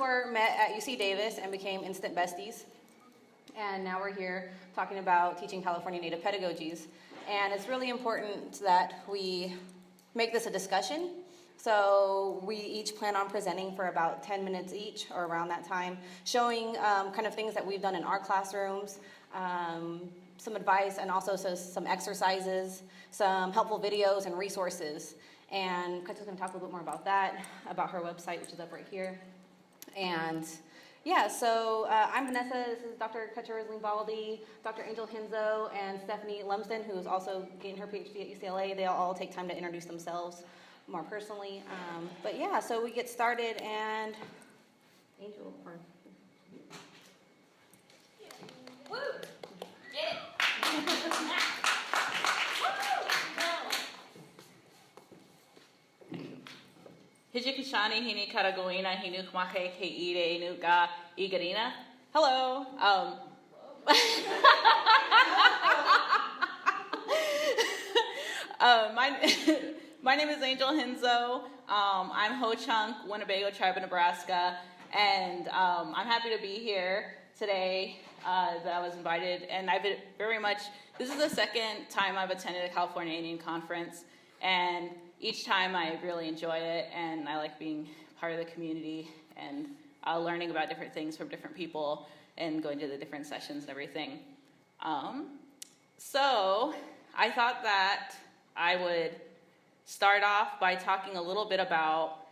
four met at UC Davis and became instant besties. And now we're here talking about teaching California Native pedagogies. And it's really important that we make this a discussion. So we each plan on presenting for about 10 minutes each, or around that time, showing kind of things that we've done in our classrooms, some advice, and also some exercises, some helpful videos and resources. And Cutcha's going to talk a little bit more about that, about her website, which is up right here. And yeah, so I'm Vanessa. This is Dr. Cutcha, Risling, Baldy, Dr. Angel Hinzo, and Stephanie Lumsden, who is also getting her PhD at UCLA. They'll all take time to introduce themselves more personally. But yeah, so we get started, and Angel, or Woo! Get it! Hijikishani hini karagoina hinu kmache ke ide inu ga igarina. Hello. My name is Angel Hinzo. I'm Ho-Chunk, Winnebago Tribe of Nebraska, and I'm happy to be here today. That I was invited, and I've been this is the second time I've attended a California Indian conference, and each time I really enjoy it, and I like being part of the community and learning about different things from different people and going to the different sessions and everything. So I thought that I would start off by talking a little bit about,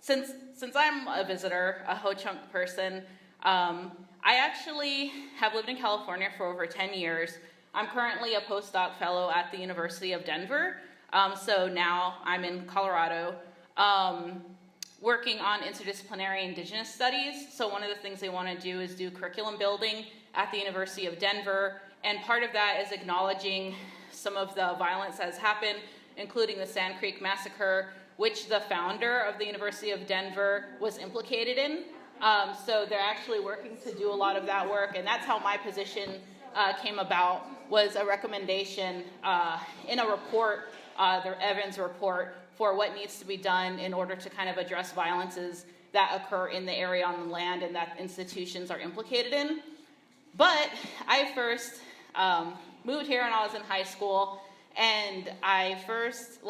since I'm a visitor, a Ho-Chunk person, I actually have lived in California for over 10 years. I'm currently a postdoc fellow at the University of Denver. So now I'm in Colorado, working on interdisciplinary indigenous studies. So one of the things they want to do is do curriculum building at the University of Denver. And part of that is acknowledging some of the violence that has happened, including the Sand Creek Massacre, which the founder of the University of Denver was implicated in. So they're actually working to do a lot of that work, and that's how my position came about, was a recommendation in a report, the Evans report, for what needs to be done in order to kind of address violences that occur in the area on the land and that institutions are implicated in. But I first moved here when I was in high school, and I first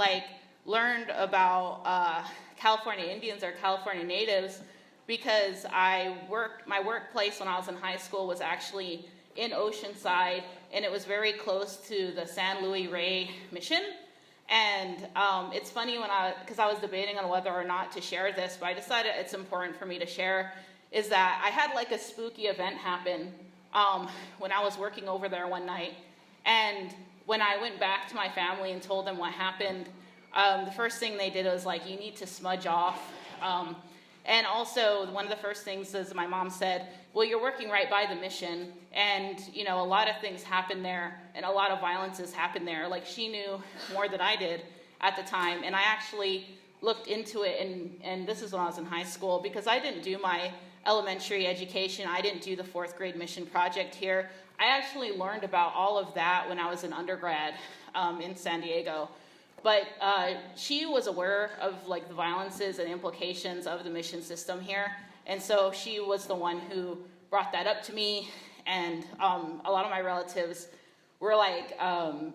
learned about California Indians or California Natives because my workplace when I was in high school was actually in Oceanside, and it was very close to the San Luis Rey mission. And it's funny because I was debating on whether or not to share this, but I decided it's important for me to share, is that I had a spooky event happen when I was working over there one night. And when I went back to my family and told them what happened, the first thing they did was you need to smudge off. And also, one of the first things is my mom said, well, you're working right by the mission, and, a lot of things happen there, and a lot of violences happen there. She knew more than I did at the time, and I actually looked into it, and this is when I was in high school, because I didn't do my elementary education. I didn't do the 4th grade mission project here. I actually learned about all of that when I was an undergrad in San Diego. But she was aware of the violences and implications of the mission system here, and so she was the one who brought that up to me. And a lot of my relatives were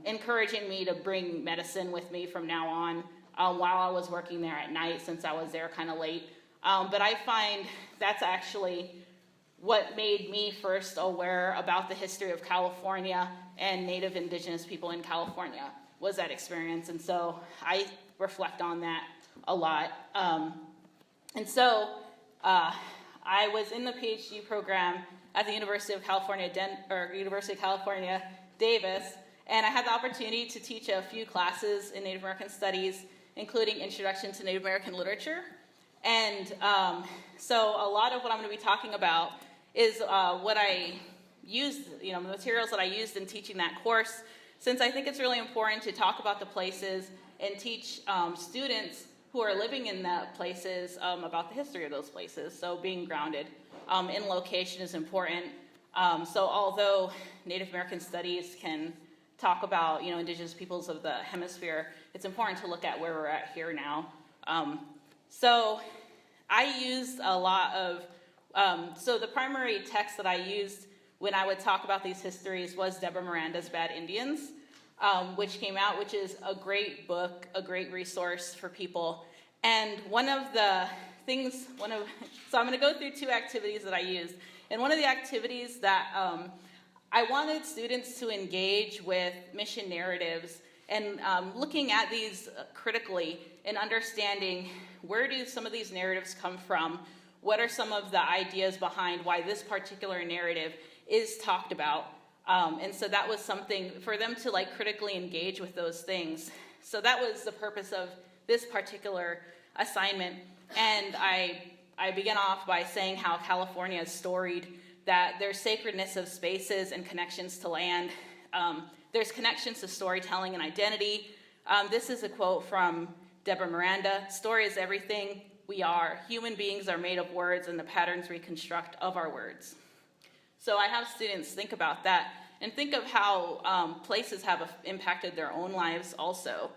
encouraging me to bring medicine with me from now on while I was working there at night, since I was there kind of late. But I find that's actually what made me first aware about the history of California and Native Indigenous people in California, was that experience. And so I reflect on that a lot. And so I was in the PhD program at the University of California, Davis, and I had the opportunity to teach a few classes in Native American Studies, including Introduction to Native American Literature. And so a lot of what I'm going to be talking about is what I used, the materials that I used in teaching that course, since I think it's really important to talk about the places and teach students who are living in the places about the history of those places. So being grounded in location is important. So although Native American Studies can talk about, indigenous peoples of the hemisphere, it's important to look at where we're at here now. So I used a lot of, so the primary text that I used when I would talk about these histories was Deborah Miranda's Bad Indians, which came out, which is a great book, a great resource for people. And one of the things, so I'm going to go through 2 activities that I used. And one of the activities that I wanted students to engage with mission narratives and looking at these critically and understanding where do some of these narratives come from, what are some of the ideas behind why this particular narrative is talked about. And so that was something for them to like critically engage with those things. So that was the purpose of this particular assignment. And I began off by saying how California is storied, that there's sacredness of spaces and connections to land. There's connections to storytelling and identity. This is a quote from Deborah Miranda. Story is everything we are. Human beings are made of words and the patterns we construct of our words. So I have students think about that and think of how places have impacted their own lives also.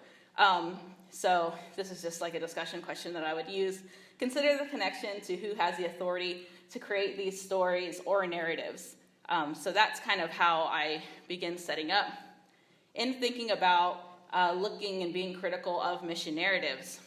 So this is just like a discussion question that I would use. Consider the connection to who has the authority to create these stories or narratives. So that's kind of how I begin setting up in thinking about looking and being critical of mission narratives.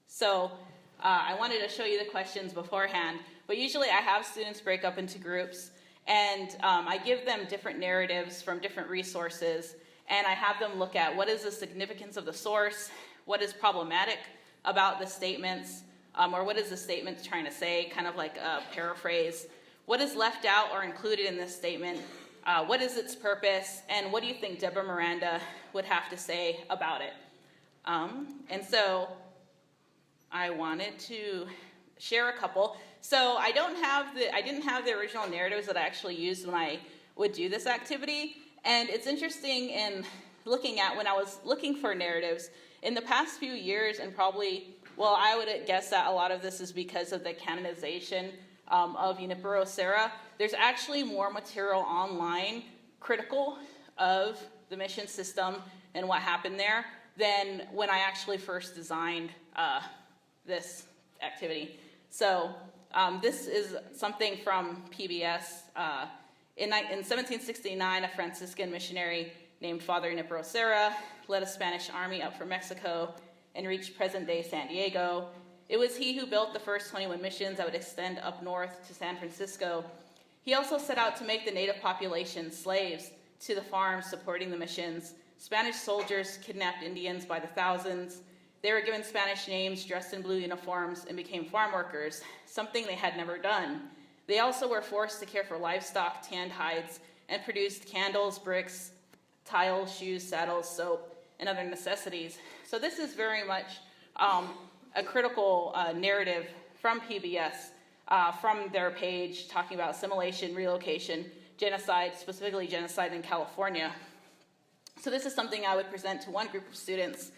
So I wanted to show you the questions beforehand, but usually I have students break up into groups, and I give them different narratives from different resources, and I have them look at what is the significance of the source, what is problematic about the statements, or what is the statement trying to say, kind of like a paraphrase, what is left out or included in this statement, what is its purpose, and what do you think Deborah Miranda would have to say about it? And so I wanted to share a couple. So I didn't have the original narratives that I actually used when I would do this activity. And it's interesting in looking at when I was looking for narratives in the past few years, and probably, well, I would guess that a lot of this is because of the canonization of Junipero Serra. There's actually more material online critical of the mission system and what happened there than when I actually first designed this activity. So this is something from PBS. In 1769, a Franciscan missionary named Father Junipero Serra led a Spanish army up from Mexico and reached present-day San Diego. It was he who built the first 21 missions that would extend up north to San Francisco. He also set out to make the native population slaves to the farms supporting the missions. Spanish soldiers kidnapped Indians by the thousands. They were given Spanish names, dressed in blue uniforms, and became farm workers, something they had never done. They also were forced to care for livestock, tanned hides, and produced candles, bricks, tiles, shoes, saddles, soap, and other necessities. So this is very much a critical narrative from PBS, from their page, talking about assimilation, relocation, genocide, specifically genocide in California. So this is something I would present to one group of students.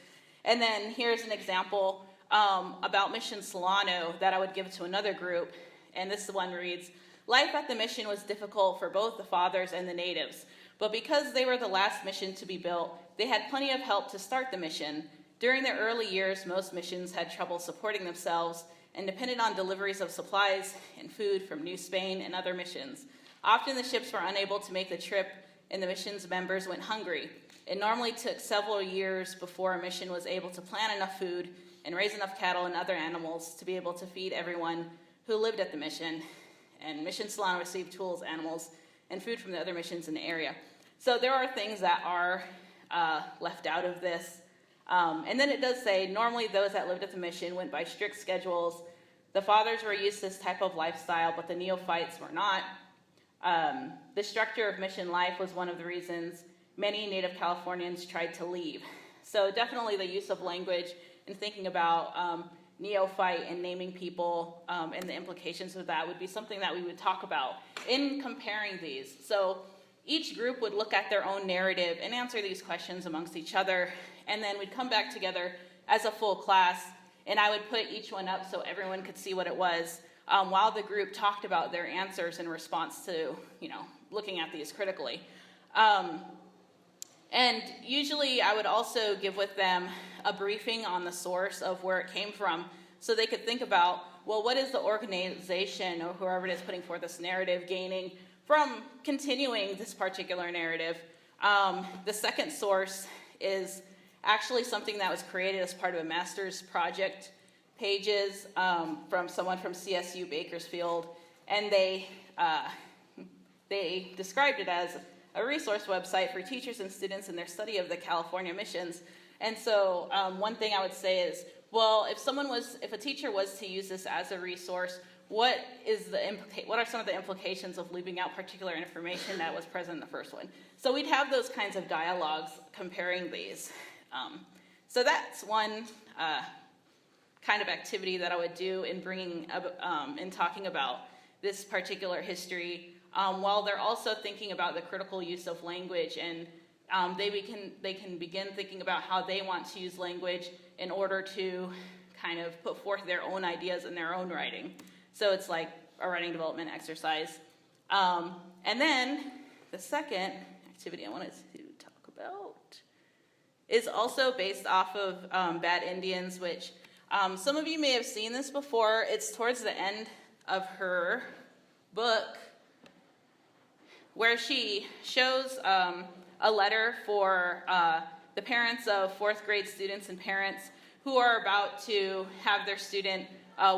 And then here's an example about Mission Solano that I would give to another group. And this one reads, life at the mission was difficult for both the fathers and the natives. But because they were the last mission to be built, they had plenty of help to start the mission. During their early years, most missions had trouble supporting themselves and depended on deliveries of supplies and food from New Spain and other missions. Often the ships were unable to make the trip, and the mission's members went hungry. It normally took several years before a mission was able to plant enough food and raise enough cattle and other animals to be able to feed everyone who lived at the mission. And Mission Solano received tools, animals, and food from the other missions in the area. So there are things that are left out of this. And then it does say, normally those that lived at the mission went by strict schedules. The fathers were used to this type of lifestyle, but the neophytes were not. The structure of mission life was one of the reasons many Native Californians tried to leave. So definitely the use of language and thinking about neophyte and naming people and the implications of that would be something that we would talk about in comparing these. So each group would look at their own narrative and answer these questions amongst each other, and then we'd come back together as a full class, and I would put each one up so everyone could see what it was while the group talked about their answers in response to, looking at these critically. And usually I would also give with them a briefing on the source of where it came from. so they could think about, well, what is the organization or whoever it is putting forth this narrative gaining from continuing this particular narrative. The second source is actually something that was created as part of a master's project, pages from someone from CSU Bakersfield, and they described it as a resource website for teachers and students in their study of the California missions. And so one thing I would say is, well, if a teacher was to use this as a resource, what are some of the implications of leaving out particular information that was present in the first one? So we'd have those kinds of dialogues comparing these. So that's one kind of activity that I would do in in talking about this particular history, while they're also thinking about the critical use of language, and they can begin thinking about how they want to use language in order to kind of put forth their own ideas in their own writing. So it's like a writing development exercise. And then the second activity I wanted to talk about is also based off of Bad Indians, which some of you may have seen this before. It's towards the end of her book where she shows a letter for the parents of fourth grade students and parents who are about to have their student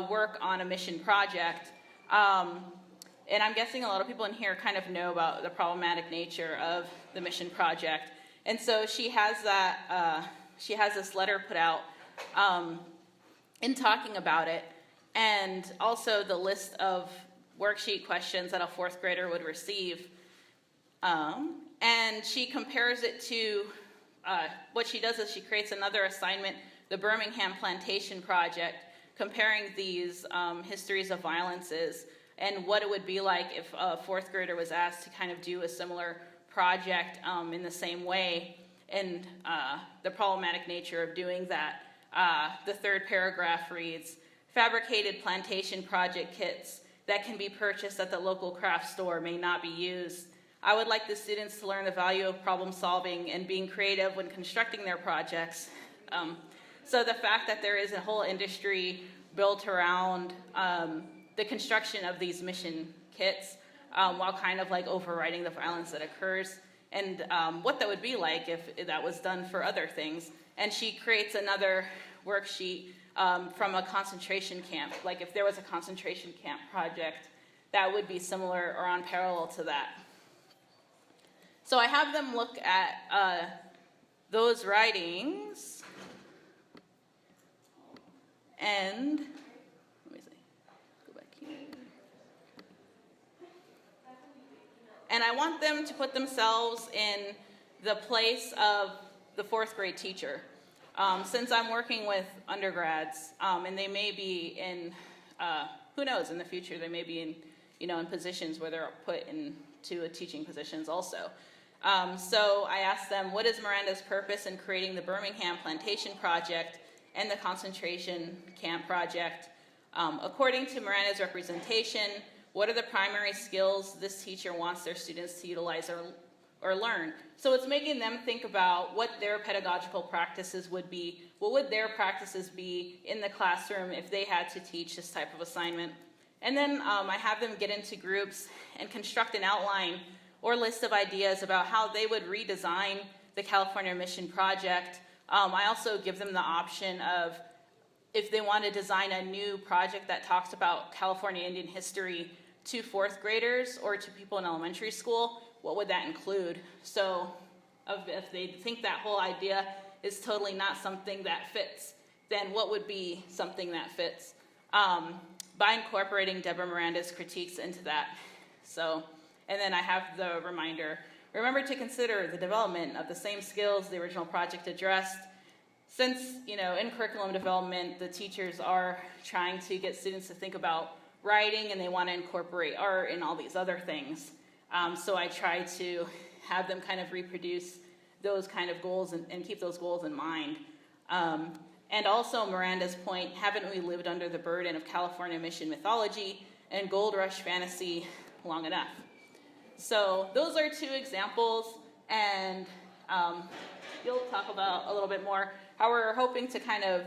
work on a mission project. And I'm guessing a lot of people in here kind of know about the problematic nature of the mission project. And so she has this letter put out in talking about it, and also the list of worksheet questions that a fourth grader would receive. And she compares it to, what she does is she creates another assignment, the Birmingham Plantation Project, comparing these histories of violences and what it would be like if a fourth grader was asked to kind of do a similar project in the same way, and the problematic nature of doing that. The third paragraph reads, fabricated plantation project kits that can be purchased at the local craft store may not be used. I would like the students to learn the value of problem solving and being creative when constructing their projects. So the fact that there is a whole industry built around the construction of these mission kits, while kind of like overriding the violence that occurs, and what that would be like if that was done for other things. And she creates another worksheet from a concentration camp. Like if there was a concentration camp project, that would be similar or on parallel to that. So I have them look at those writings, and let me see, go back here. And I want them to put themselves in the place of the fourth grade teacher. Since I'm working with undergrads, and they may be in, who knows, in the future, they may be in positions where they're put into teaching positions also. So I asked them, what is Miranda's purpose in creating the Birmingham Plantation Project and the concentration camp project? According to Miranda's representation, what are the primary skills this teacher wants their students to utilize or learn? So it's making them think about what their pedagogical practices would be. What would their practices be in the classroom if they had to teach this type of assignment? And then I have them get into groups and construct an outline or list of ideas about how they would redesign the California Mission Project. I also give them the option of, if they want to design a new project that talks about California Indian history to fourth graders or to people in elementary school, what would that include? So if they think that whole idea is totally not something that fits, then what would be something that fits? By incorporating Deborah Miranda's critiques into that. So, and then I have the reminder, remember to consider the development of the same skills the original project addressed. Since, in curriculum development, the teachers are trying to get students to think about writing, and they want to incorporate art and all these other things. So I try to have them kind of reproduce those kind of goals and keep those goals in mind. And also Miranda's point, haven't we lived under the burden of California mission mythology and gold rush fantasy long enough? So those are two examples, and you'll talk about a little bit more how we're hoping to kind of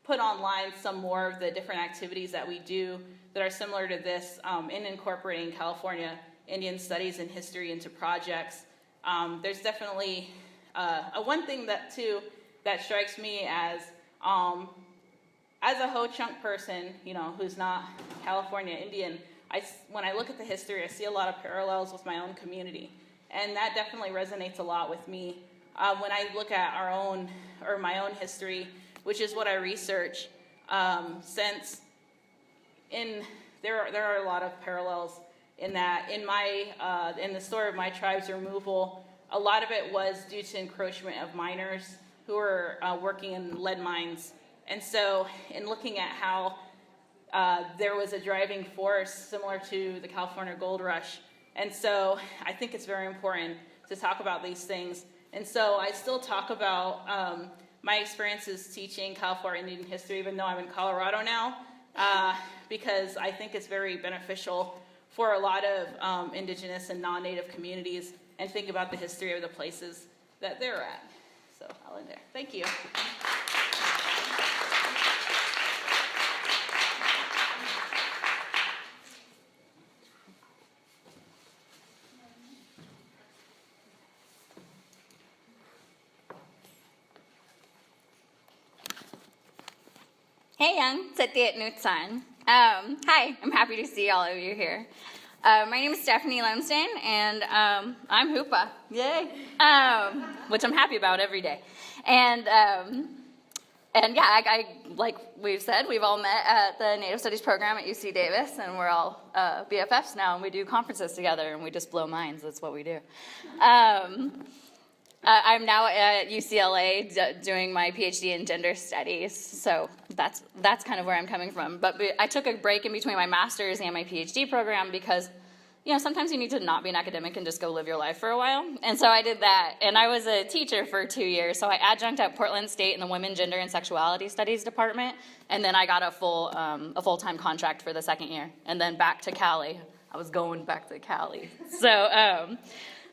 put online some more of the different activities that we do that are similar to this in incorporating California Indian studies and history into projects. There's definitely one thing that strikes me as a Ho-Chunk person, who's not California Indian. When I look at the history, I see a lot of parallels with my own community, and that definitely resonates a lot with me. When I look at my own history, which is what I research, there are a lot of parallels in that. In the story of my tribe's removal, a lot of it was due to encroachment of miners who were working in lead mines. And so in looking at how there was a driving force similar to the California Gold Rush. And so I think it's very important to talk about these things. And so I still talk about my experiences teaching California Indian history, even though I'm in Colorado now, because I think it's very beneficial for a lot of indigenous and non-native communities, and think about the history of the places that they're at. So I'll end there. Thank you. Hey, Young. Satiet Nutsan. Hi, I'm happy to see all of you here. My name is Stephanie Lumsden, and I'm Hoopa. Yay! Which I'm happy about every day. And yeah, I like we've said, we've all met at the Native Studies program at UC Davis, and we're all BFFs now, and we do conferences together, and we just blow minds. That's what we do. I'm now at UCLA doing my PhD in gender studies, so that's kind of where I'm coming from. But I took a break in between my master's and my PhD program because, sometimes you need to not be an academic and just go live your life for a while. And so I did that, and I was a teacher for 2 years. So I adjunct at Portland State in the Women, Gender, and Sexuality Studies department, and then I got a full-time contract for the second year, and then back to Cali. I was going back to Cali. So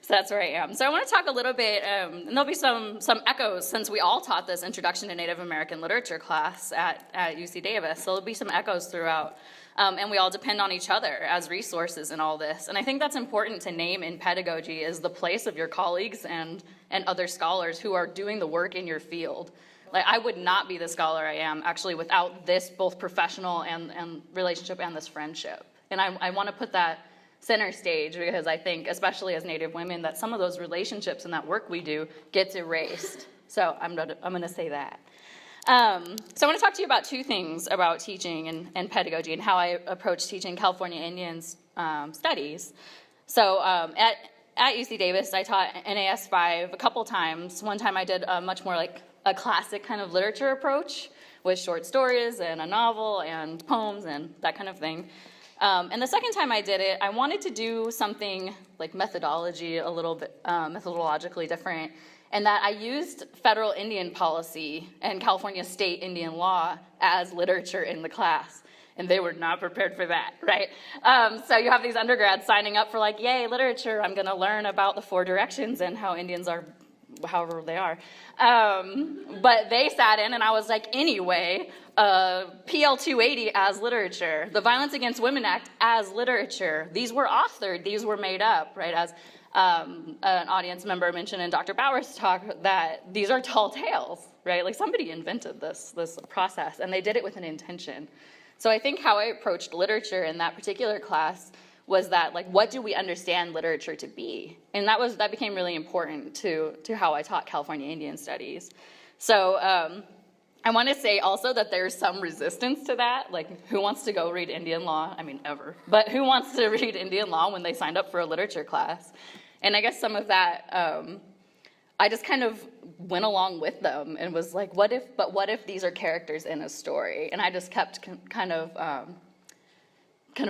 that's where I am. So I want to talk a little bit, and there'll be some echoes since we all taught this Introduction to Native American Literature class at UC Davis. So there'll be some echoes throughout, and we all depend on each other as resources in all this. And I think that's important to name in pedagogy is the place of your colleagues and other scholars who are doing the work in your field. Like, I would not be the scholar I am actually without this both professional and relationship and this friendship. And I want to put that center stage because I think, especially as Native women, that some of those relationships and that work we do gets erased. So I'm going to say that. So I want to talk to you about two things about teaching and pedagogy and how I approach teaching California Indians studies. So at UC Davis, I taught NAS 5 a couple times. One time I did much more like a classic kind of literature approach with short stories and a novel and poems and that kind of thing. And the second time I did it, I wanted to do something like methodology, a little bit methodologically different, and that I used federal Indian policy and California state Indian law as literature in the class. And they were not prepared for that, right? So you have these undergrads signing up for like, yay, literature, I'm going to learn about the 4 directions and how Indians are however they are. But they sat in, and I was like, anyway, PL 280 as literature, the Violence Against Women Act as literature. These were authored, these were made up, right? As an audience member mentioned in Dr. Bauer's talk, that these are tall tales, right? Like somebody invented this process, and they did it with an intention. So I think how I approached literature in that particular class was that, like, what do we understand literature to be? And that became really important to how I taught California Indian Studies. So I want to say also that there's some resistance to that. Like, who wants to go read Indian law? I mean, ever. But who wants to read Indian law when they signed up for a literature class? And I guess some of that, I just kind of went along with them and was like, what if these are characters in a story? And I just kept kind of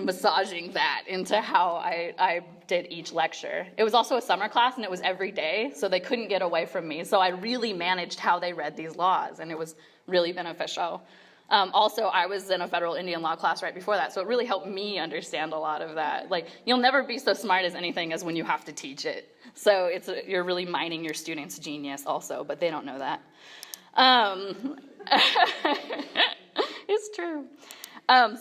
massaging that into how I did each lecture. It was also a summer class, and it was every day, so they couldn't get away from me. So I really managed how they read these laws, and it was really beneficial. Also, I was in a federal Indian law class right before that, so it really helped me understand a lot of that. Like, you'll never be so smart as anything as when you have to teach it. So you're really mining your students' genius also, but they don't know that. It's true.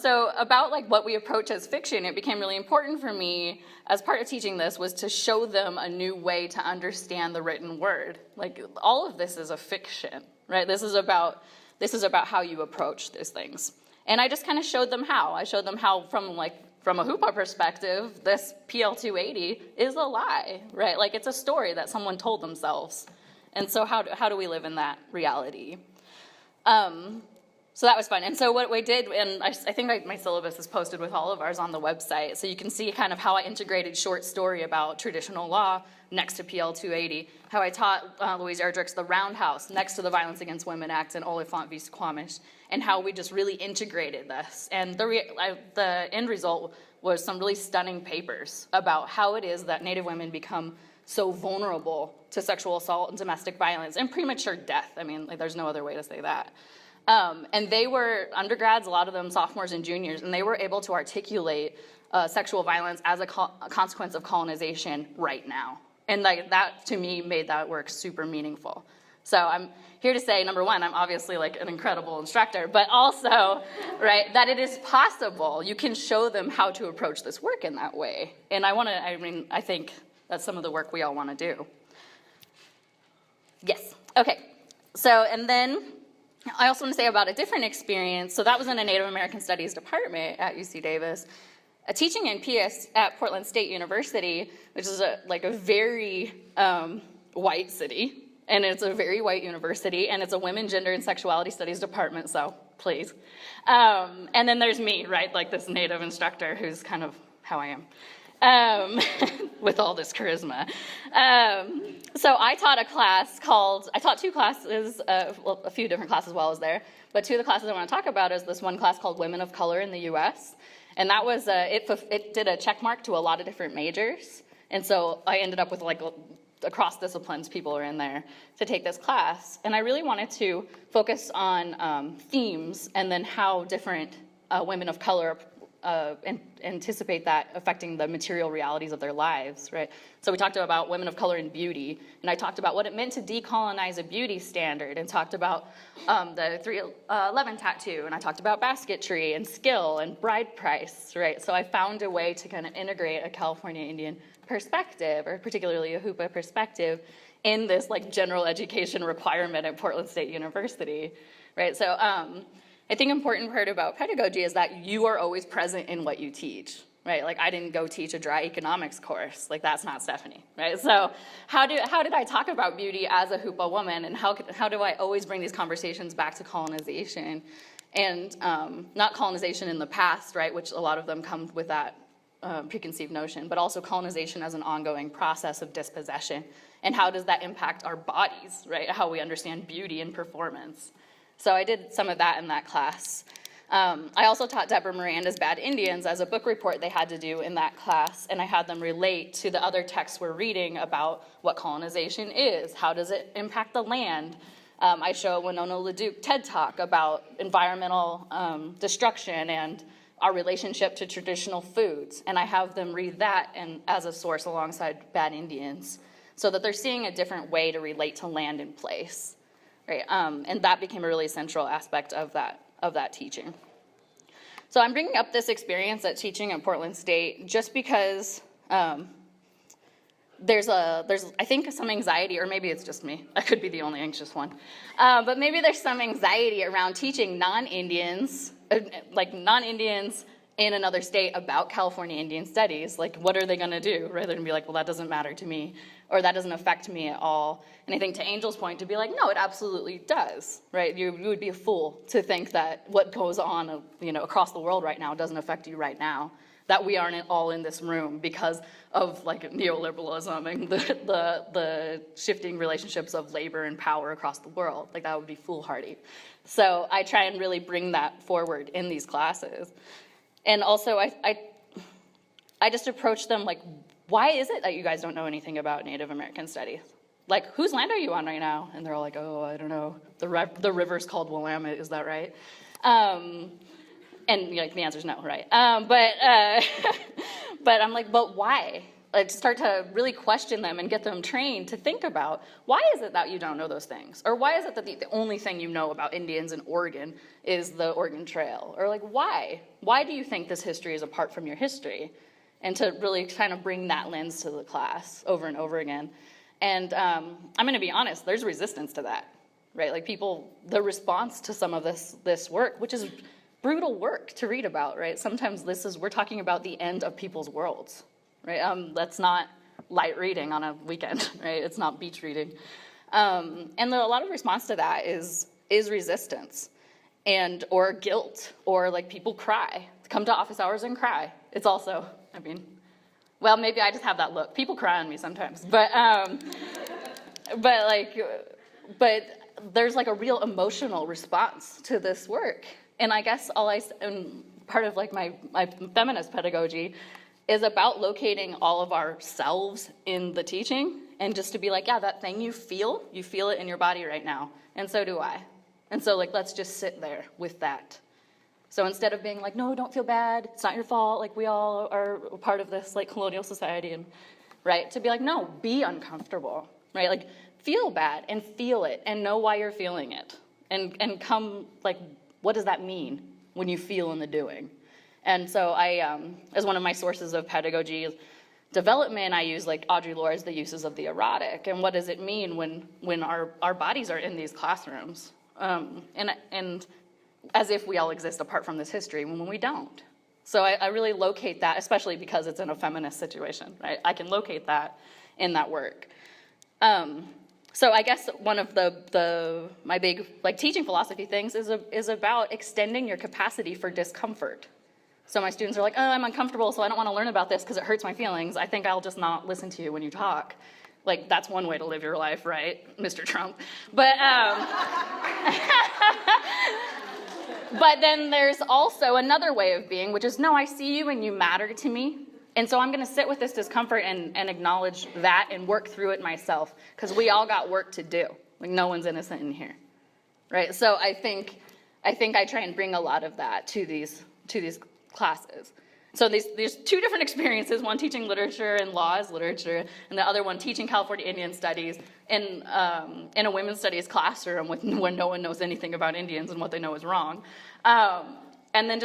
So about like what we approach as fiction, it became really important for me as part of teaching this was to show them a new way to understand the written word. Like all of this is a fiction, right? This is about how you approach these things. And I just kind of showed them how. I showed them how from a hoopa perspective, this PL280 is a lie, right? Like it's a story that someone told themselves. And so how do we live in that reality? So that was fun. And so what we did, and I think my syllabus is posted with all of ours on the website, so you can see kind of how I integrated short story about traditional law next to PL 280, how I taught Louise Erdrich's The Roundhouse next to the Violence Against Women Act and Oliphant v. Squamish, and how we just really integrated this. And the end result was some really stunning papers about how it is that Native women become so vulnerable to sexual assault and domestic violence and premature death. I mean, like, there's no other way to say that. And they were undergrads, a lot of them sophomores and juniors, and they were able to articulate sexual violence as a consequence of colonization right now. And like that, to me, made that work super meaningful. So I'm here to say, number one, I'm obviously like an incredible instructor, but also, right, that it is possible. You can show them how to approach this work in that way. And I think that's some of the work we all want to do. Yes, okay. So, and then I also want to say about a different experience. So that was in a Native American Studies department at UC Davis. Teaching in PS at Portland State University, which is a very white city, and it's a very white university, and it's a women, gender, and sexuality studies department, so please. And then there's me, right, like this Native instructor who's kind of how I am. With all this charisma. So I taught I taught two classes, a few different classes while I was there, but two of the classes I want to talk about is this one class called Women of Color in the U.S., and that was, it did a check mark to a lot of different majors, and so I ended up with like across disciplines people are in there to take this class, and I really wanted to focus on themes and then how different women of color anticipate that affecting the material realities of their lives, right? So we talked about women of color in beauty, and I talked about what it meant to decolonize a beauty standard, and talked about the 311 tattoo, and I talked about basketry and skill and bride price, right? So I found a way to kind of integrate a California Indian perspective, or particularly a hoopa perspective, in this like general education requirement at Portland State University, right? So I think an important part about pedagogy is that you are always present in what you teach, right? Like I didn't go teach a dry economics course, like that's not Stephanie, right? So how did I talk about beauty as a hoopa woman, and how do I always bring these conversations back to colonization, and not colonization in the past, right, which a lot of them come with that preconceived notion, but also colonization as an ongoing process of dispossession, and how does that impact our bodies, right? How we understand beauty and performance. So I did some of that in that class. I also taught Deborah Miranda's Bad Indians as a book report they had to do in that class, and I had them relate to the other texts we're reading about what colonization is, how does it impact the land. I show Winona LaDuke TED Talk about environmental destruction and our relationship to traditional foods, and I have them read that as a source alongside Bad Indians, so that they're seeing a different way to relate to land and place. Right, and that became a really central aspect of that teaching. So I'm bringing up this experience at teaching at Portland State just because there's I think some anxiety, or maybe it's just me. I could be the only anxious one, but maybe there's some anxiety around teaching non-Indians in another state about California Indian studies. Like, what are they going to do? Rather than be like, well, that doesn't matter to me, or that doesn't affect me at all. And I think to Angel's point, to be like, no, it absolutely does, right? You would be a fool to think that what goes on, across the world right now doesn't affect you right now. That we aren't all in this room because of like neoliberalism and the shifting relationships of labor and power across the world. Like, that would be foolhardy. So I try and really bring that forward in these classes. And also, I just approach them like, why is it that you guys don't know anything about Native American studies? Like, whose land are you on right now? And they're all like, oh, I don't know. The river's called Willamette, is that right? And like, the answer's no, right? But I'm like, but why? start to really question them and get them trained to think about, why is it that you don't know those things? Or why is it that the only thing you know about Indians in Oregon is the Oregon Trail? Or like, why? Why do you think this history is apart from your history? And to really kind of bring that lens to the class over and over again. And I'm going to be honest, there's resistance to that, right? Like people, the response to some of this work, which is brutal work to read about, right? Sometimes we're talking about the end of people's worlds, right? That's not light reading on a weekend, right? It's not beach reading. And a lot of response to that is resistance or guilt, or like people cry, come to office hours and cry. It's also, well, maybe I just have that look. People cry on me sometimes, but there's like a real emotional response to this work. And I guess and part of like my feminist pedagogy is about locating all of ourselves in the teaching, and just to be like, yeah, that thing you feel it in your body right now, and so do I. And so like, let's just sit there with that. So instead of being like, no, don't feel bad, it's not your fault, like we all are a part of this like colonial society, and right, to be like, no, be uncomfortable, right? Like feel bad and feel it and know why you're feeling it, and come like, what does that mean when you feel in the doing? And so I, as one of my sources of pedagogy development, I use like Audre Lorde's The Uses of the Erotic, and what does it mean when our bodies are in these classrooms, and as if we all exist apart from this history when we don't. So I really locate that, especially because it's in a feminist situation, right? I can locate that in that work. So I guess one of my big like teaching philosophy things is about extending your capacity for discomfort. So my students are like, oh, I'm uncomfortable, so I don't want to learn about this because it hurts my feelings. I think I'll just not listen to you when you talk. Like, that's one way to live your life, right, Mr. Trump? But but then there's also another way of being, which is, no, I see you and you matter to me. And so I'm going to sit with this discomfort and acknowledge that and work through it myself, because we all got work to do. Like, no one's innocent in here, right? So I think I try and bring a lot of that to these classes. So there's two different experiences, one teaching literature and law as literature, and the other one teaching California Indian studies in a women's studies classroom where no one knows anything about Indians and what they know is wrong. And then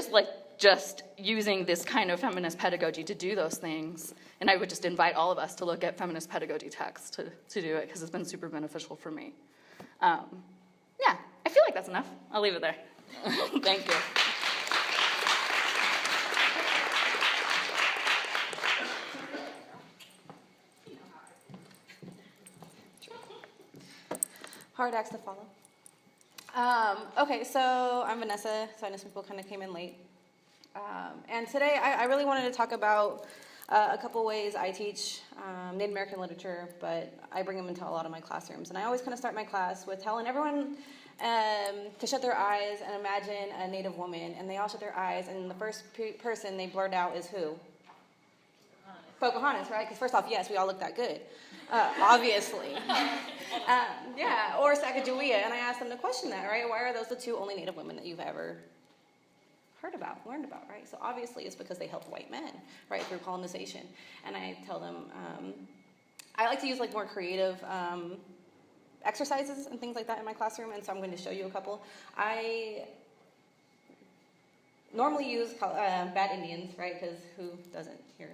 just using this kind of feminist pedagogy to do those things. And I would just invite all of us to look at feminist pedagogy texts to do it, because it's been super beneficial for me. Yeah, I feel like that's enough. I'll leave it there. Thank you. Hard acts to follow. Okay, so I'm Vanessa, so I know some people kind of came in late. And today I really wanted to talk about a couple ways I teach Native American literature, but I bring them into a lot of my classrooms. And I always kind of start my class with telling everyone to shut their eyes and imagine a Native woman. And they all shut their eyes, and the first person they blurt out is who? Pocahontas, right? Because first off, yes, we all look that good, obviously. Yeah, or Sacagawea, and I asked them to question that, right? Why are those the two only Native women that you've ever heard about, learned about, right? So obviously it's because they helped white men, right, through colonization. And I tell them, I like to use like more creative exercises and things like that in my classroom, and so I'm going to show you a couple. I normally use bad Indians, right, because who doesn't here?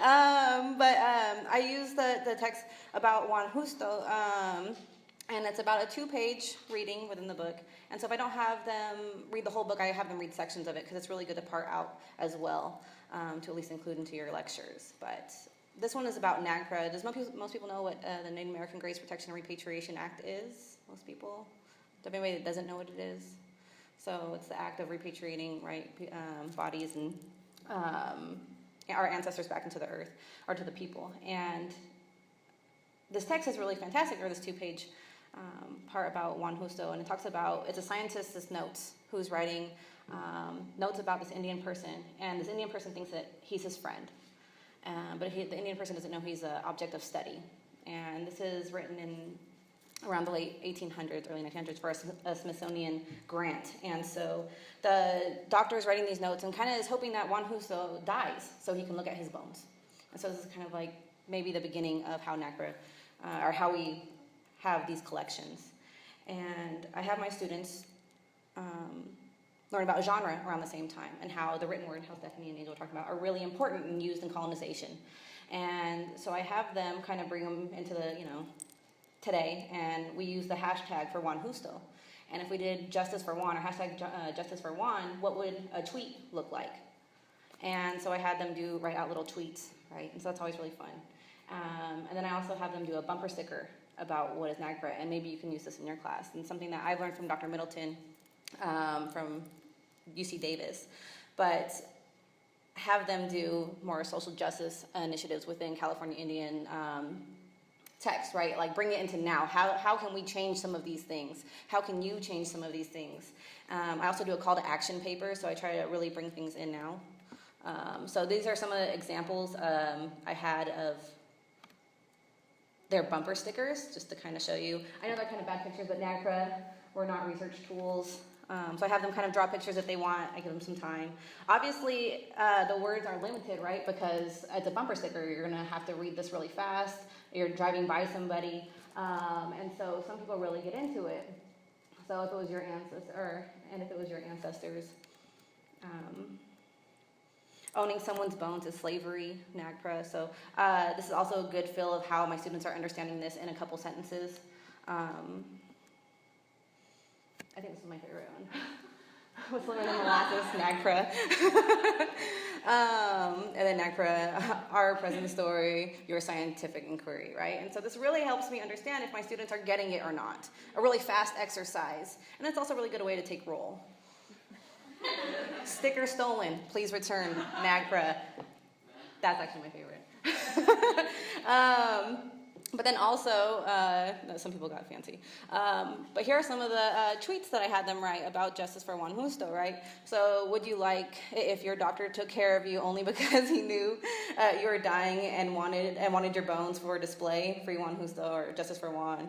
But I use the text about Juan Justo, and it's about a 2-page reading within the book. And so if I don't have them read the whole book, I have them read sections of it, because it's really good to part out as well, to at least include into your lectures. But this one is about NAGPRA. Does most people know what the Native American Grace Protection and Repatriation Act is? Most people? Do you have anybody that doesn't know what it is? So it's the act of repatriating, right, bodies and our ancestors back into the earth, or to the people. And this text is really fantastic, or this 2-page part about Juan Justo, and it talks about, it's a scientist's notes who's writing notes about this Indian person, and this Indian person thinks that he's his friend, but the Indian person doesn't know he's an object of study. And this is written in around the late 1800s, early 1900s, for a Smithsonian grant. And so the doctor is writing these notes and kind of is hoping that Juan Justo dies so he can look at his bones, And so this is kind of like maybe the beginning of how NAGPRA, or how we have these collections. And I have my students learn about genre around the same time, and how the written word, how Stephanie and Angel talked about, are really important and used in colonization. And so I have them kind of bring them into the, today, and we use the hashtag for Juan Justo. And if we did Justice for Juan, or hashtag Justice for Juan, what would a tweet look like? And so I had them write out little tweets, right? And so that's always really fun. And then I also have them do a bumper sticker about what is NAGPRA, and maybe you can use this in your class. And something that I've learned from Dr. Middleton from UC Davis, but have them do more social justice initiatives within California Indian text, right? Like bring it into now. How can we change some of these things? How can you change some of these things? I also do a call to action paper, so I try to really bring things in now. So these are some of the examples I had of their bumper stickers, just to kind of show you. I know they're kind of bad pictures, but NAGPRA, we're not research tools. So I have them kind of draw pictures if they want. I give them some time. Obviously, the words are limited, right? Because it's a bumper sticker. You're going to have to read this really fast. You're driving by somebody. And so some people really get into it. So if it was your ancestors, owning someone's bones is slavery, NAGPRA. So this is also a good feel of how my students are understanding this in a couple sentences. I think this is my favorite one. What's living in molasses? NAGPRA. And then NAGPRA, our present story, your scientific inquiry, right? And so this really helps me understand if my students are getting it or not. A really fast exercise. And it's also a really good way to take roll. Sticker stolen, please return, NAGPRA. That's actually my favorite. But then also, some people got fancy. But here are some of the tweets that I had them write about Justice for Juan Justo, right? So would you like if your doctor took care of you only because he knew you were dying and wanted your bones for display, free Juan Justo or Justice for Juan?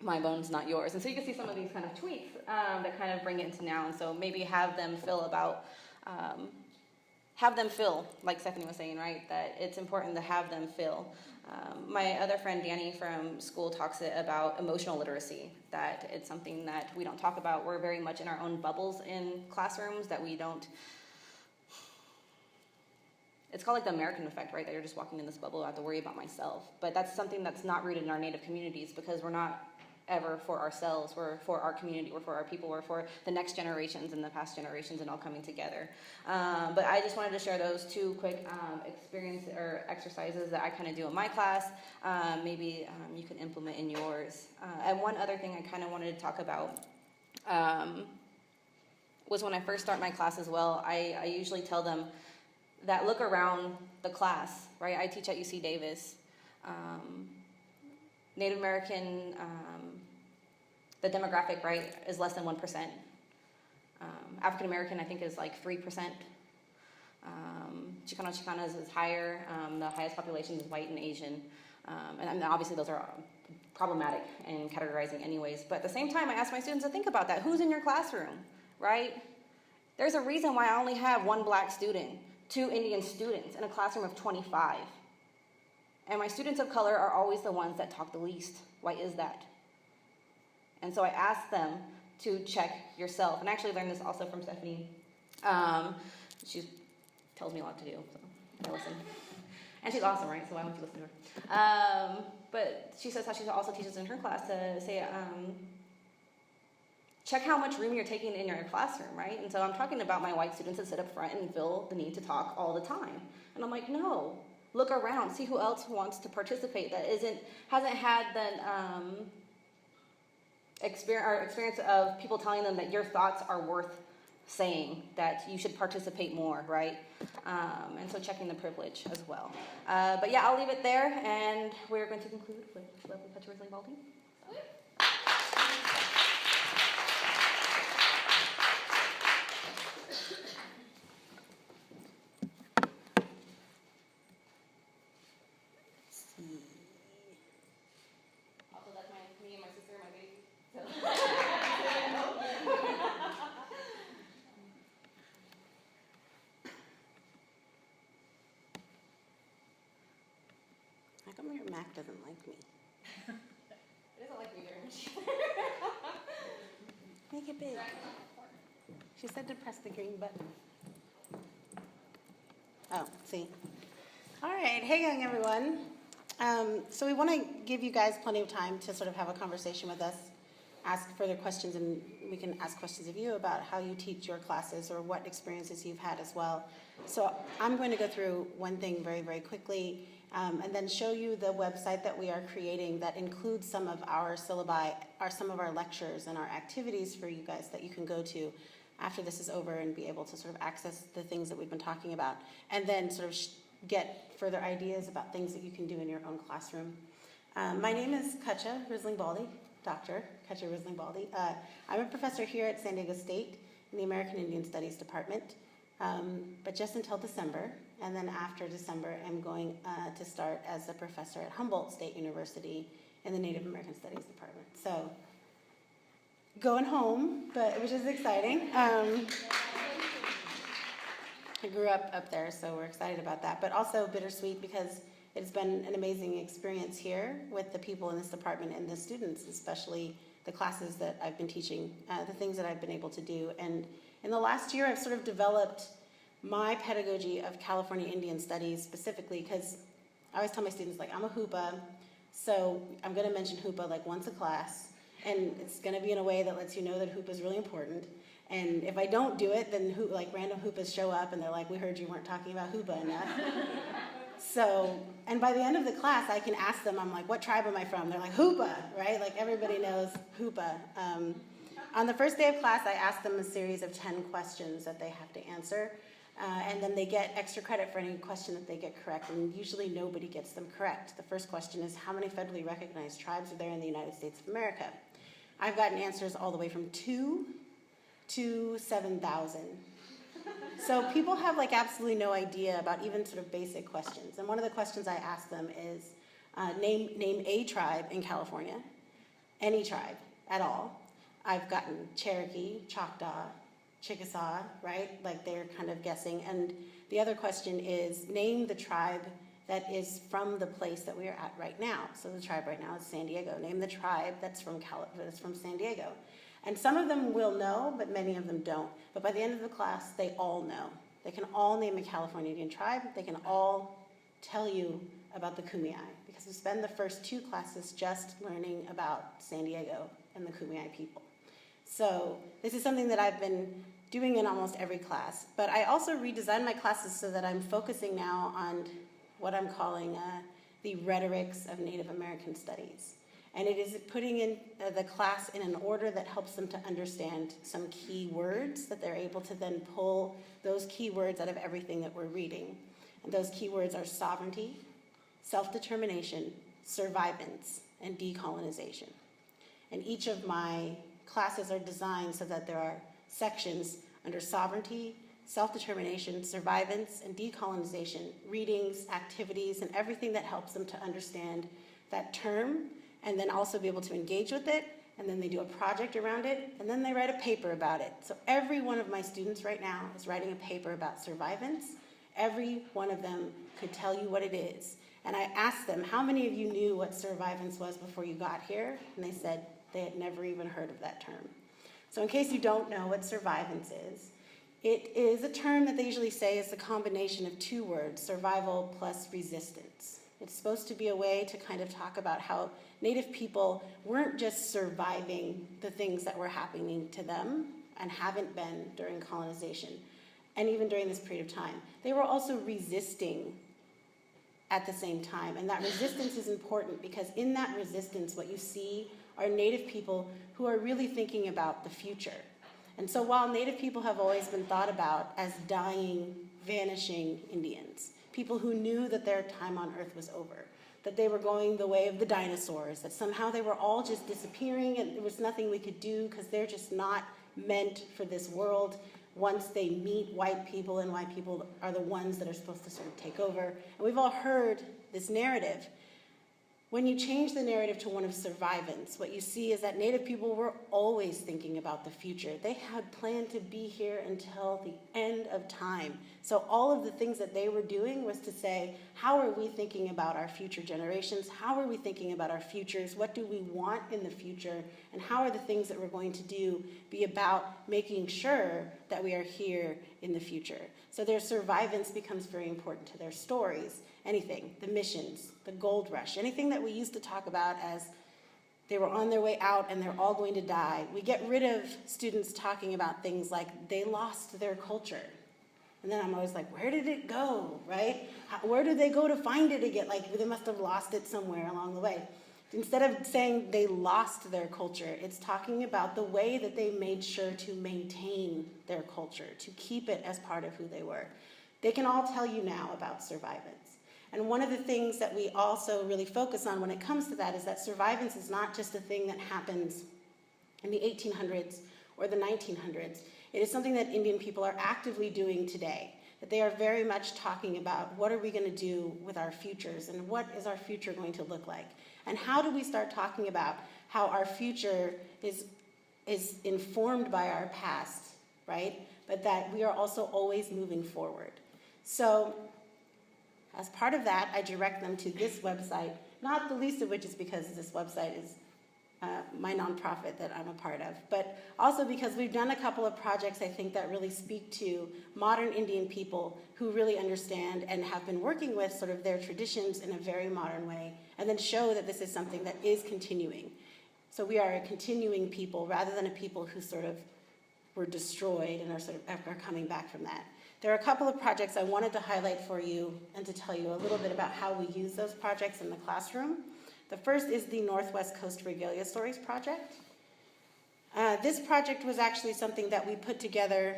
My bones, not yours. And so you can see some of these kind of tweets that kind of bring it into now. And so maybe have them feel, like Stephanie was saying, right, that it's important to have them feel. My other friend Danny from school talks about emotional literacy, that it's something that we don't talk about. We're very much in our own bubbles in classrooms that we don't. It's called like the American effect, right, that you're just walking in this bubble, I have to worry about myself. But that's something that's not rooted in our Native communities, because we're not ever for ourselves, we're for our community, we're for our people, we're for the next generations and the past generations, and all coming together. But I just wanted to share those two quick experience or exercises that I kind of do in my class. Maybe you can implement in yours. And one other thing I kind of wanted to talk about was when I first start my class as well, I usually tell them that look around the class, right? I teach at UC Davis. Native American, the demographic, right, is less than 1%. African American, I think, is like 3%. Chicanas is higher. The highest population is white and Asian. And obviously those are problematic in categorizing anyways. But at the same time, I ask my students to think about that. Who's in your classroom, right? There's a reason why I only have 1 black student, 2 Indian students in a classroom of 25. And my students of color are always the ones that talk the least. Why is that? And so I ask them to check yourself. And I actually learned this also from Stephanie. She tells me a lot to do, so I listen. And she's awesome, right? So why won't you listen to her? But she says how she also teaches in her class to say, check how much room you're taking in your classroom, right? And so I'm talking about my white students that sit up front and feel the need to talk all the time. And I'm like, no. Look around, see who else wants to participate that hasn't had the experience of people telling them that your thoughts are worth saying, that you should participate more, right? And so checking the privilege as well. But yeah, I'll leave it there, and we're going to conclude with lovely Cutcha, Risling, Baldy. doesn't like me. It doesn't like me very much. Make it big. She said to press the green button. Oh, see. All right. Hey, young everyone. So we want to give you guys plenty of time to sort of have a conversation with us, ask further questions, and we can ask questions of you about how you teach your classes or what experiences you've had as well. So I'm going to go through one thing very, very quickly, and then show you the website that we are creating that includes some of our syllabi, some of our lectures and our activities for you guys that you can go to after this is over and be able to sort of access the things that we've been talking about, and then sort of get further ideas about things that you can do in your own classroom. My name is Cutcha Baldy, Dr. Cutcha Baldy. I'm a professor here at San Diego State in the American Indian Studies Department, but just until December. And then after December, I'm going to start as a professor at Humboldt State University in the Native American Studies Department. So going home, which is exciting. I grew up there, so we're excited about that. But also bittersweet because it's been an amazing experience here with the people in this department and the students, especially the classes that I've been teaching, the things that I've been able to do. And in the last year, I've sort of developed my pedagogy of California Indian Studies specifically because I always tell my students, like, I'm a hoopa, so I'm going to mention hoopa like once a class, and it's going to be in a way that lets you know that hoopa is really important. And if I don't do it, then random hoopas show up and they're like, we heard you weren't talking about hoopa enough. So, and by the end of the class, I can ask them, I'm like, what tribe am I from? They're like, hoopa, right? Like everybody knows hoopa. On the first day of class, I ask them a series of 10 questions that they have to answer. And then they get extra credit for any question that they get correct. And usually nobody gets them correct. The first question is, how many federally recognized tribes are there in the United States of America? I've gotten answers all the way from 2 to 7,000. So people have absolutely no idea about even sort of basic questions. And one of the questions I ask them is, name a tribe in California, any tribe at all. I've gotten Cherokee, Choctaw, Chickasaw, right? Like they're kind of guessing. And the other question is, name the tribe that is from the place that we are at right now. So the tribe right now is San Diego. Name the tribe that's from San Diego. And some of them will know, but many of them don't. But by the end of the class, they all know. They can all name a California Indian tribe. They can all tell you about the Kumeyaay, because we spend the first 2 classes just learning about San Diego and the Kumeyaay people. So this is something that I've been doing in almost every class. But I also redesigned my classes so that I'm focusing now on what I'm calling the rhetorics of Native American studies. And it is putting in the class in an order that helps them to understand some key words, that they're able to then pull those key words out of everything that we're reading. And those key words are sovereignty, self-determination, survivance, and decolonization. And each of my classes are designed so that there are sections under sovereignty, self-determination, survivance, and decolonization, readings, activities, and everything that helps them to understand that term, and then also be able to engage with it, and then they do a project around it, and then they write a paper about it. So every one of my students right now is writing a paper about survivance. Every one of them could tell you what it is. And I asked them, how many of you knew what survivance was before you got here? And they said they had never even heard of that term. So in case you don't know what survivance is, it is a term that they usually say is the combination of 2 words, survival plus resistance. It's supposed to be a way to kind of talk about how Native people weren't just surviving the things that were happening to them and haven't been during colonization, and even during this period of time. They were also resisting at the same time. And that resistance is important because in that resistance, what you see are Native people who are really thinking about the future. And so while Native people have always been thought about as dying, vanishing Indians, people who knew that their time on Earth was over, that they were going the way of the dinosaurs, that somehow they were all just disappearing and there was nothing we could do because they're just not meant for this world. Once they meet white people, and white people are the ones that are supposed to sort of take over. And we've all heard this narrative. When you change the narrative to one of survivance, what you see is that Native people were always thinking about the future. They had planned to be here until the end of time. So all of the things that they were doing was to say, how are we thinking about our future generations? How are we thinking about our futures? What do we want in the future? And how are the things that we're going to do be about making sure that we are here in the future? So their survivance becomes very important to their stories. Anything, the missions, the gold rush, anything that we used to talk about as they were on their way out and they're all going to die. We get rid of students talking about things like they lost their culture. And then I'm always like, where did it go, right? Where did they go to find it again? Like, they must have lost it somewhere along the way. Instead of saying they lost their culture, it's talking about the way that they made sure to maintain their culture, to keep it as part of who they were. They can all tell you now about survivance. And one of the things that we also really focus on when it comes to that is that survivance is not just a thing that happens in the 1800s or the 1900s. It is something that Indian people are actively doing today, that they are very much talking about what are we going to do with our futures and what is our future going to look like. And how do we start talking about how our future is informed by our past, right? But that we are also always moving forward. So as part of that, I direct them to this website, not the least of which is because this website is my nonprofit that I'm a part of, but also because we've done a couple of projects, I think, that really speak to modern Indian people who really understand and have been working with sort of their traditions in a very modern way, and then show that this is something that is continuing. So we are a continuing people rather than a people who sort of were destroyed and are coming back from that. There are a couple of projects I wanted to highlight for you and to tell you a little bit about how we use those projects in the classroom. The first is the Northwest Coast Regalia Stories project. This project was actually something that we put together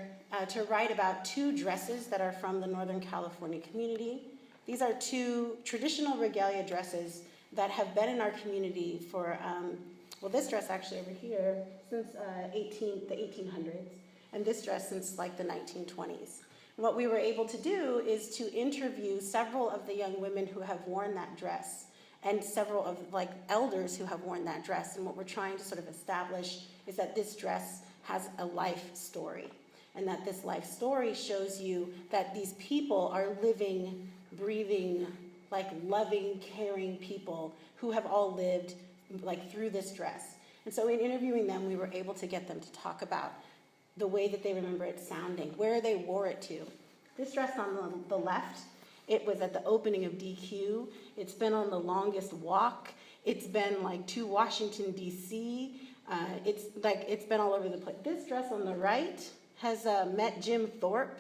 to write about 2 dresses that are from the Northern California community. These are 2 traditional regalia dresses that have been in our community for, well, this dress actually over here since the 1800s, and this dress since like the 1920s. And what we were able to do is to interview several of the young women who have worn that dress and several of like elders who have worn that dress. And what we're trying to sort of establish is that this dress has a life story, and that this life story shows you that these people are living, breathing, like loving, caring people who have all lived like through this dress. And so in interviewing them, we were able to get them to talk about the way that they remember it sounding, where they wore it to. This dress on the left, it was at the opening of DQ. It's been on the longest walk. It's been like to Washington, D.C. It's been all over the place. This dress on the right has met Jim Thorpe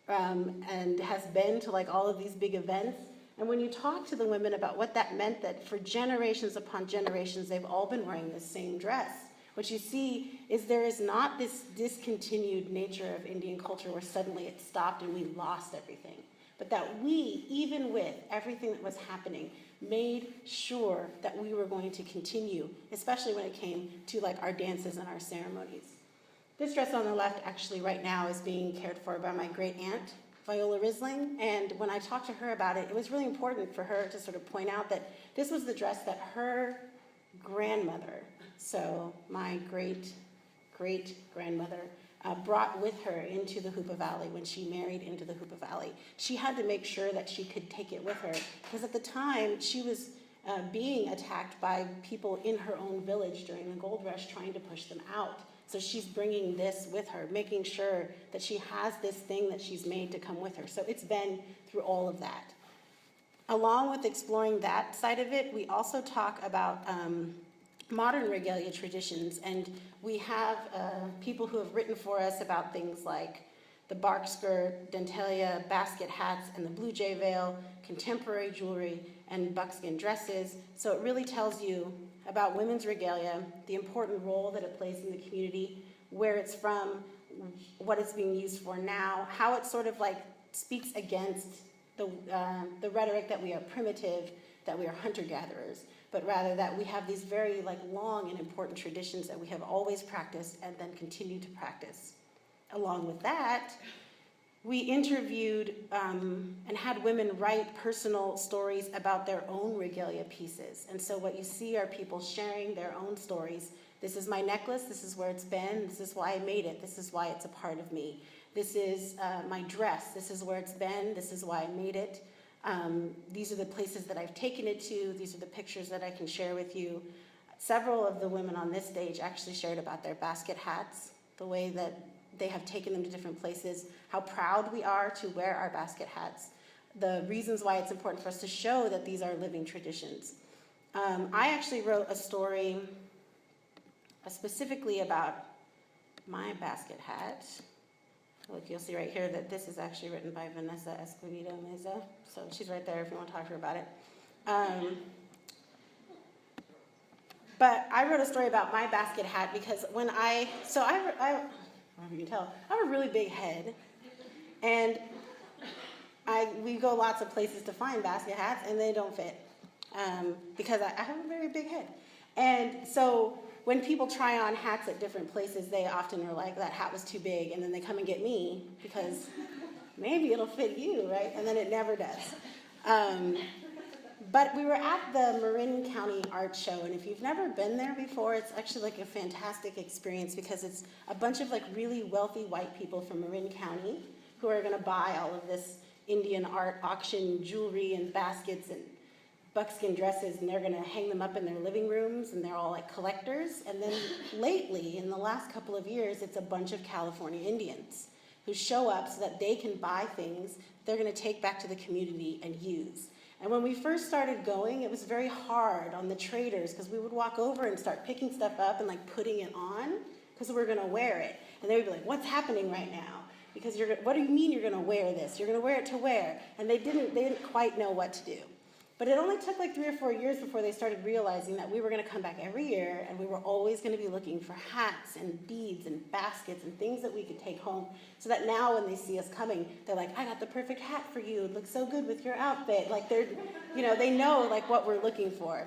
and has been to like all of these big events. And when you talk to the women about what that meant, that for generations upon generations, they've all been wearing this same dress. What you see is there is not this discontinued nature of Indian culture where suddenly it stopped and we lost everything. But that we, even with everything that was happening, made sure that we were going to continue, especially when it came to like our dances and our ceremonies. This dress on the left actually right now is being cared for by my great aunt, Viola Risling, and when I talked to her about it, it was really important for her to sort of point out that this was the dress that her grandmother, so my great-great-grandmother, brought with her into the Hoopa Valley when she married into the Hoopa Valley. She had to make sure that she could take it with her, because at the time she was being attacked by people in her own village during the gold rush trying to push them out. So she's bringing this with her, making sure that she has this thing that she's made to come with her. So it's been through all of that. Along with exploring that side of it, we also talk about modern regalia traditions, and we have people who have written for us about things like the bark skirt, dentalia, basket hats, and the blue jay veil, contemporary jewelry, and buckskin dresses. So it really tells you about women's regalia, the important role that it plays in the community, where it's from, what it's being used for now, how it sort of like speaks against the rhetoric that we are primitive, that we are hunter-gatherers, but rather that we have these very like long and important traditions that we have always practiced and then continue to practice. Along with that, we interviewed and had women write personal stories about their own regalia pieces. And so what you see are people sharing their own stories. This is my necklace, this is where it's been, this is why I made it, this is why it's a part of me. This is my dress, this is where it's been, this is why I made it. These are the places that I've taken it to, these are the pictures that I can share with you. Several of the women on this stage actually shared about their basket hats, the way that they have taken them to different places, how proud we are to wear our basket hats, the reasons why it's important for us to show that these are living traditions. I actually wrote a story specifically about my basket hat. Look, you'll see right here that this is actually written by Vanessa Esquivido-Mesa, so she's right there if you want to talk to her about it. But I wrote a story about my basket hat because when I don't know if you can tell, I have a really big head, and we go lots of places to find basket hats, and they don't fit, because I have a very big head. And so when people try on hats at different places, they often are like, that hat was too big, and then they come and get me, because maybe it'll fit you, right? And then it never does. But we were at the Marin County Art Show, and if you've never been there before, it's actually like a fantastic experience because it's a bunch of like really wealthy white people from Marin County who are going to buy all of this Indian art auction jewelry and baskets and buckskin dresses, and they're going to hang them up in their living rooms, and they're all like collectors. And then lately, in the last couple of years, it's a bunch of California Indians who show up so that they can buy things they're going to take back to the community and use. And when we first started going, it was very hard on the traders because we would walk over and start picking stuff up and like putting it on because we were going to wear it. And they would be like, what's happening right now? Because what do you mean you're going to wear this? You're going to wear it to wear. And they didn't quite know what to do. But it only took like 3 or 4 years before they started realizing that we were going to come back every year and we were always going to be looking for hats and beads and baskets and things that we could take home, so that now when they see us coming, they're like, I got the perfect hat for you. It looks so good with your outfit. Like they know like what we're looking for.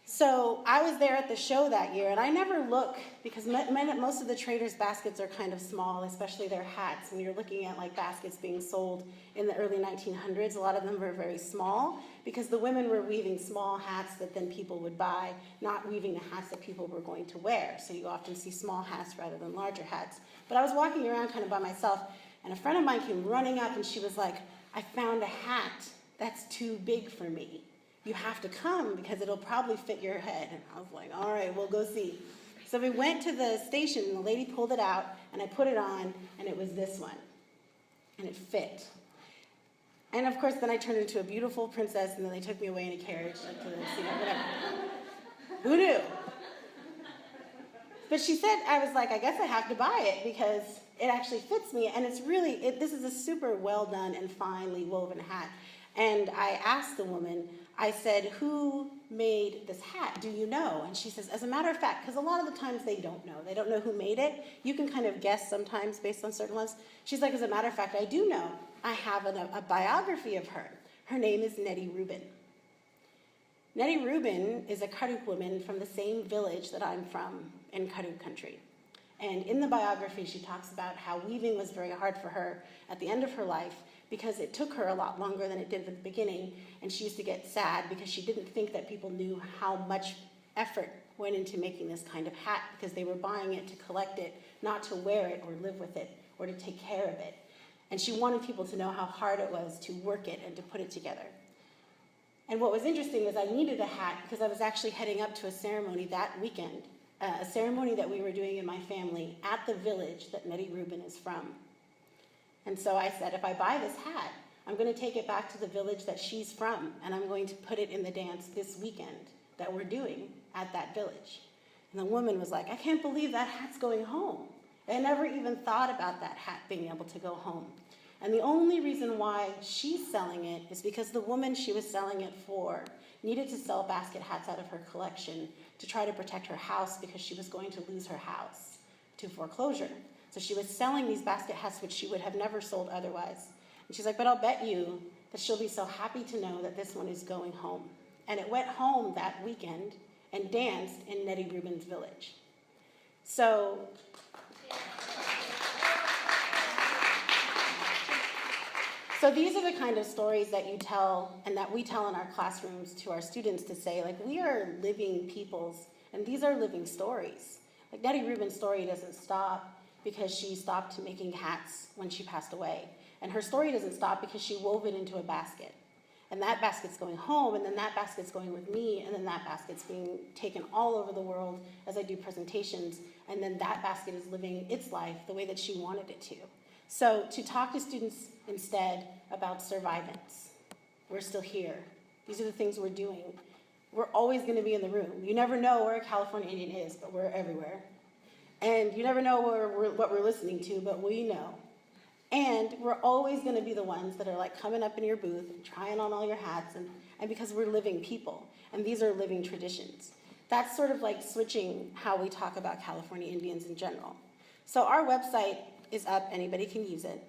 So I was there at the show that year, and I never look, because most of the traders' baskets are kind of small, especially their hats. When you're looking at like baskets being sold in the early 1900s, a lot of them were very small, because the women were weaving small hats that then people would buy, not weaving the hats that people were going to wear. So you often see small hats rather than larger hats. But I was walking around kind of by myself, and a friend of mine came running up, and she was like, I found a hat that's too big for me. You have to come because it'll probably fit your head. And I was like, all right, we'll go see. So we went to the station, and the lady pulled it out, and I put it on, and it was this one. And it fit. And of course, then I turned into a beautiful princess, and then they took me away in a carriage to whatever. Who knew? But she said, I was like, I guess I have to buy it because it actually fits me. And it's really, this is a super well done and finely woven hat. And I asked the woman, I said, who made this hat? Do you know? And she says, as a matter of fact, because a lot of the times they don't know. They don't know who made it. You can kind of guess sometimes based on certain ones. She's like, as a matter of fact, I do know. I have a biography of her. Her name is Nettie Rubin. Nettie Rubin is a Karuk woman from the same village that I'm from in Karuk country. And in the biography, she talks about how weaving was very hard for her at the end of her life, because it took her a lot longer than it did at the beginning, and she used to get sad because she didn't think that people knew how much effort went into making this kind of hat, because they were buying it to collect it, not to wear it or live with it or to take care of it. And she wanted people to know how hard it was to work it and to put it together. And what was interesting was I needed a hat because I was actually heading up to a ceremony that weekend, a ceremony that we were doing in my family at the village that Nettie Rubin is from. And so I said, if I buy this hat, I'm going to take it back to the village that she's from, and I'm going to put it in the dance this weekend that we're doing at that village. And the woman was like, I can't believe that hat's going home. I never even thought about that hat being able to go home. And the only reason why she's selling it is because the woman she was selling it for needed to sell basket hats out of her collection to try to protect her house, because she was going to lose her house to foreclosure. So she was selling these basket hats, which she would have never sold otherwise. And she's like, but I'll bet you that she'll be so happy to know that this one is going home. And it went home that weekend and danced in Nettie Rubin's village. So So these are the kind of stories that you tell and that we tell in our classrooms to our students to say, like, we are living peoples, and these are living stories. Like, Nettie Rubin's story doesn't stop because she stopped making hats when she passed away. And her story doesn't stop because she wove it into a basket. And that basket's going home, and then that basket's going with me, and then that basket's being taken all over the world as I do presentations, and then that basket is living its life the way that she wanted it to. So to talk to students instead about survivance, we're still here. These are the things we're doing. We're always going to be in the room. You never know where a California Indian is, but we're everywhere. And you never know what we're listening to, but we know. And we're always going to be the ones that are like coming up in your booth and trying on all your hats, and because we're living people, and these are living traditions. That's sort of like switching how we talk about California Indians in general. So our website is up, anybody can use it.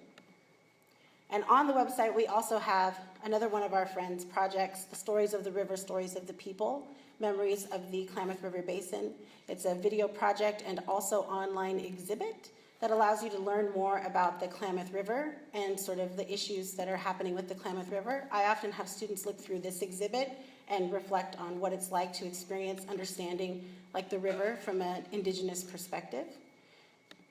And on the website, we also have another one of our friends' projects, the Stories of the River, Stories of the People, Memories of the Klamath River Basin. It's a video project and also online exhibit that allows you to learn more about the Klamath River and sort of the issues that are happening with the Klamath River. I often have students look through this exhibit and reflect on what it's like to experience understanding like the river from an indigenous perspective.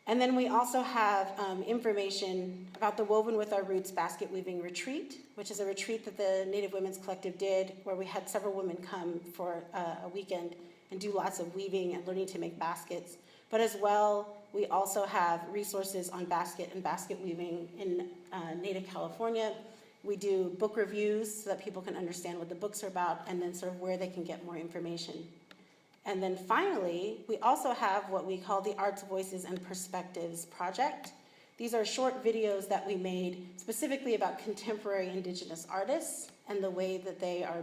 And then we also have information about the Woven with Our Roots basket weaving retreat, which is a retreat that the Native Women's Collective did, where we had several women come for a weekend and do lots of weaving and learning to make baskets. But as well, we also have resources on basket and basket weaving in Native California. We do book reviews so that people can understand what the books are about and then sort of where they can get more information. And then finally, we also have what we call the Arts, Voices, and Perspectives project. These are short videos that we made specifically about contemporary indigenous artists and the way that they are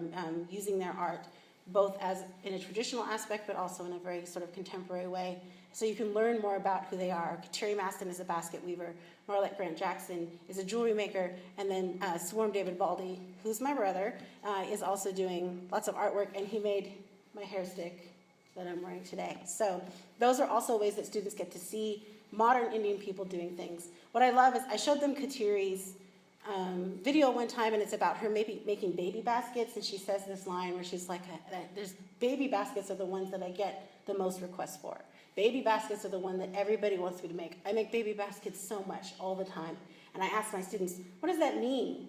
using their art, both as in a traditional aspect, but also in a very sort of contemporary way. So you can learn more about who they are. Terry Maston is a basket weaver. Marlette Grant Jackson is a jewelry maker. And then Swarm David Baldy, who's my brother, is also doing lots of artwork, and he made my hair stick that I'm wearing today. So those are also ways that students get to see modern Indian people doing things. What I love is I showed them Katiri's video one time, and it's about her making baby baskets, and she says this line where she's like, there's baby baskets are the ones that I get the most requests for. Baby baskets are the one that everybody wants me to make. I make baby baskets so much all the time. And I ask my students, what does that mean?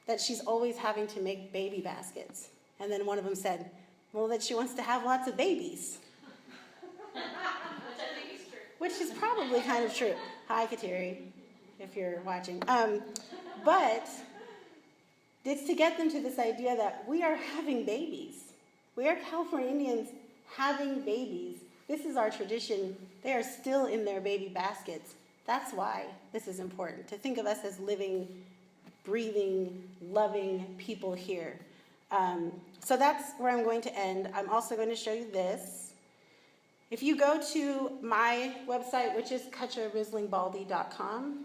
That she's always having to make baby baskets. And then one of them said, well, that she wants to have lots of babies. Which I think is true. Which is probably kind of true. Hi, Kateri, if you're watching. But it's to get them to this idea that we are having babies. We are California Indians having babies. This is our tradition. They are still in their baby baskets. That's why this is important, to think of us as living, breathing, loving people here. So that's where I'm going to end. I'm also going to show you this. If you go to my website, which is cutcha-rislingbaldy.com,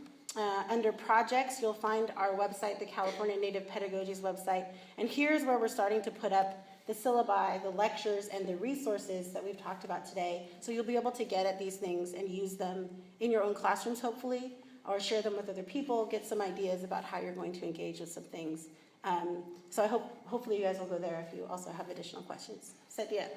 under projects, you'll find our website, the California Native Pedagogies website. And here's where we're starting to put up the syllabi, the lectures, and the resources that we've talked about today. So you'll be able to get at these things and use them in your own classrooms, hopefully, or share them with other people, get some ideas about how you're going to engage with some things. So hopefully you guys will go there if you also have additional questions. Sadia.